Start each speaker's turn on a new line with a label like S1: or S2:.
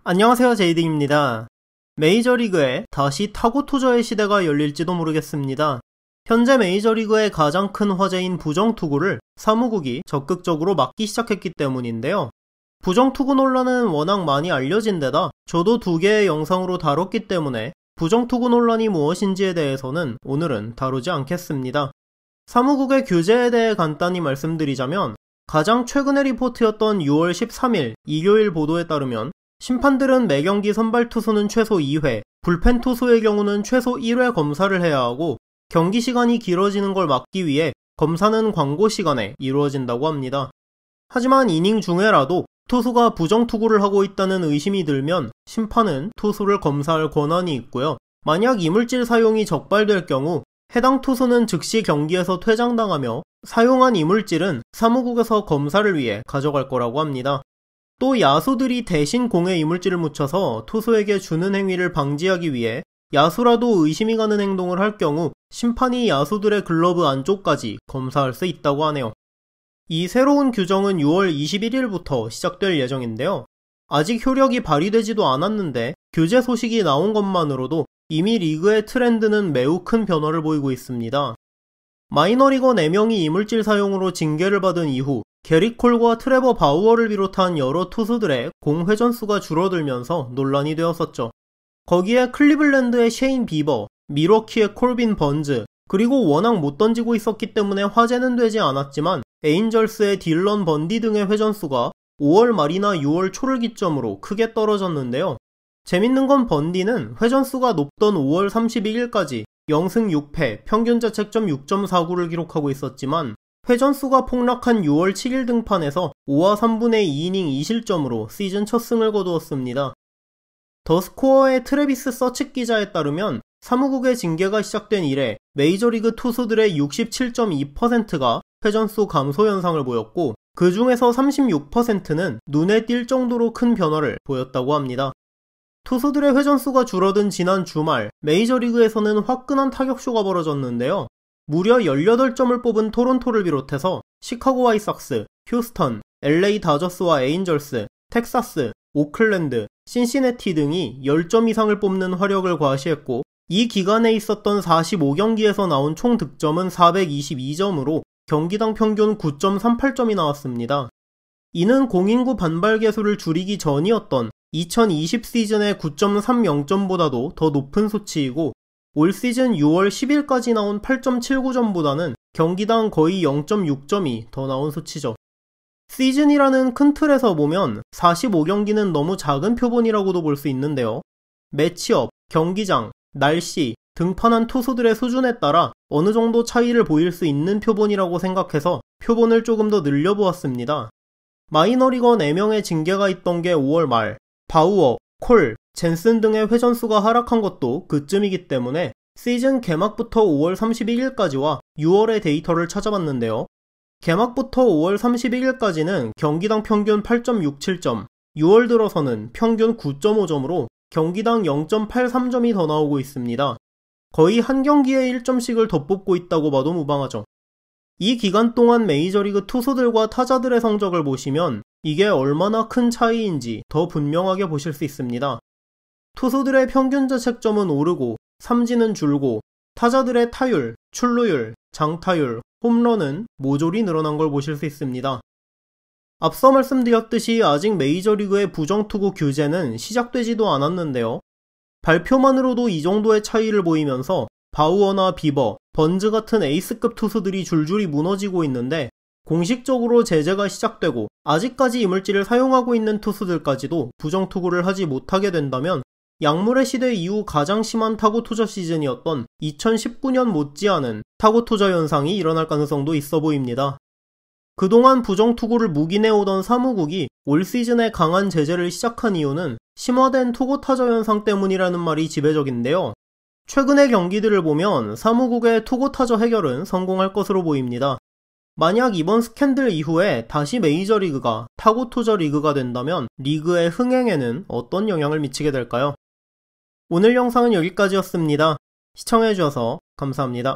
S1: 안녕하세요, 제이딩입니다. 메이저리그에 다시 타고 투저의 시대가 열릴지도 모르겠습니다. 현재 메이저리그의 가장 큰 화제인 부정투구를 사무국이 적극적으로 막기 시작했기 때문인데요. 부정투구 논란은 워낙 많이 알려진 데다 저도 2개의 영상으로 다뤘기 때문에 부정투구 논란이 무엇인지에 대해서는 오늘은 다루지 않겠습니다. 사무국의 규제에 대해 간단히 말씀드리자면 가장 최근의 리포트였던 6월 13일 일요일 보도에 따르면 심판들은 매경기 선발 투수는 최소 2회, 불펜 투수의 경우는 최소 1회 검사를 해야 하고 경기 시간이 길어지는 걸 막기 위해 검사는 광고 시간에 이루어진다고 합니다. 하지만 이닝 중에라도 투수가 부정투구를 하고 있다는 의심이 들면 심판은 투수를 검사할 권한이 있고요. 만약 이물질 사용이 적발될 경우 해당 투수는 즉시 경기에서 퇴장당하며 사용한 이물질은 사무국에서 검사를 위해 가져갈 거라고 합니다. 또 야수들이 대신 공에 이물질을 묻혀서 투수에게 주는 행위를 방지하기 위해 야수라도 의심이 가는 행동을 할 경우 심판이 야수들의 글러브 안쪽까지 검사할 수 있다고 하네요. 이 새로운 규정은 6월 21일부터 시작될 예정인데요. 아직 효력이 발휘되지도 않았는데 규제 소식이 나온 것만으로도 이미 리그의 트렌드는 매우 큰 변화를 보이고 있습니다. 마이너리거 4명이 이물질 사용으로 징계를 받은 이후 게리 콜과 트레버 바우어를 비롯한 여러 투수들의 공 회전수가 줄어들면서 논란이 되었었죠. 거기에 클리블랜드의 셰인 비버, 밀워키의 콜빈 번즈, 그리고 워낙 못 던지고 있었기 때문에 화제는 되지 않았지만 에인절스의 딜런 번디 등의 회전수가 5월 말이나 6월 초를 기점으로 크게 떨어졌는데요. 재밌는 건 번디는 회전수가 높던 5월 31일까지 0승 6패, 평균 자책점 6.49를 기록하고 있었지만 회전수가 폭락한 6월 7일 등판에서 5와 3분의 2이닝 2실점으로 시즌 첫 승을 거두었습니다. 더스코어의 트래비스 서치 기자에 따르면 사무국의 징계가 시작된 이래 메이저리그 투수들의 67.2%가 회전수 감소 현상을 보였고 그 중에서 36%는 눈에 띌 정도로 큰 변화를 보였다고 합니다. 투수들의 회전수가 줄어든 지난 주말 메이저리그에서는 화끈한 타격쇼가 벌어졌는데요. 무려 18점을 뽑은 토론토를 비롯해서 시카고 화이삭스, 휴스턴, LA 다저스와 에인절스, 텍사스, 오클랜드, 신시내티 등이 10점 이상을 뽑는 화력을 과시했고 이 기간에 있었던 45경기에서 나온 총 득점은 422점으로 경기당 평균 9.38점이 나왔습니다. 이는 공인구 반발 개수를 줄이기 전이었던 2020 시즌의 9.30점보다도 더 높은 수치이고 올 시즌 6월 10일까지 나온 8.79점보다는 경기당 거의 0.6점이 더 나온 수치죠. 시즌이라는 큰 틀에서 보면 45경기는 너무 작은 표본이라고도 볼 수 있는데요. 매치업, 경기장, 날씨, 등판한 투수들의 수준에 따라 어느 정도 차이를 보일 수 있는 표본이라고 생각해서 표본을 조금 더 늘려보았습니다. 마이너리거 4명의 징계가 있던 게 5월 말, 바우어, 콜, 젠슨 등의 회전수가 하락한 것도 그쯤이기 때문에 시즌 개막부터 5월 31일까지와 6월의 데이터를 찾아봤는데요. 개막부터 5월 31일까지는 경기당 평균 8.67점, 6월 들어서는 평균 9.5점으로 경기당 0.83점이 더 나오고 있습니다. 거의 한 경기에 1점씩을 더 뽑고 있다고 봐도 무방하죠. 이 기간 동안 메이저리그 투수들과 타자들의 성적을 보시면 이게 얼마나 큰 차이인지 더 분명하게 보실 수 있습니다. 투수들의 평균 자책점은 오르고 삼진은 줄고 타자들의 타율, 출루율, 장타율, 홈런은 모조리 늘어난 걸 보실 수 있습니다. 앞서 말씀드렸듯이 아직 메이저리그의 부정투구 규제는 시작되지도 않았는데요. 발표만으로도 이 정도의 차이를 보이면서 바우어나 비버, 번즈 같은 에이스급 투수들이 줄줄이 무너지고 있는데 공식적으로 제재가 시작되고 아직까지 이물질을 사용하고 있는 투수들까지도 부정투구를 하지 못하게 된다면 약물의 시대 이후 가장 심한 타구투자 시즌이었던 2019년 못지않은 타구투자 현상이 일어날 가능성도 있어 보입니다. 그동안 부정투구를 묵인해오던 사무국이 올 시즌에 강한 제재를 시작한 이유는 심화된 투구타자 현상 때문이라는 말이 지배적인데요. 최근의 경기들을 보면 사무국의 투구타자 해결은 성공할 것으로 보입니다. 만약 이번 스캔들 이후에 다시 메이저리그가 타구투자 리그가 된다면 리그의 흥행에는 어떤 영향을 미치게 될까요? 오늘 영상은 여기까지였습니다. 시청해주셔서 감사합니다.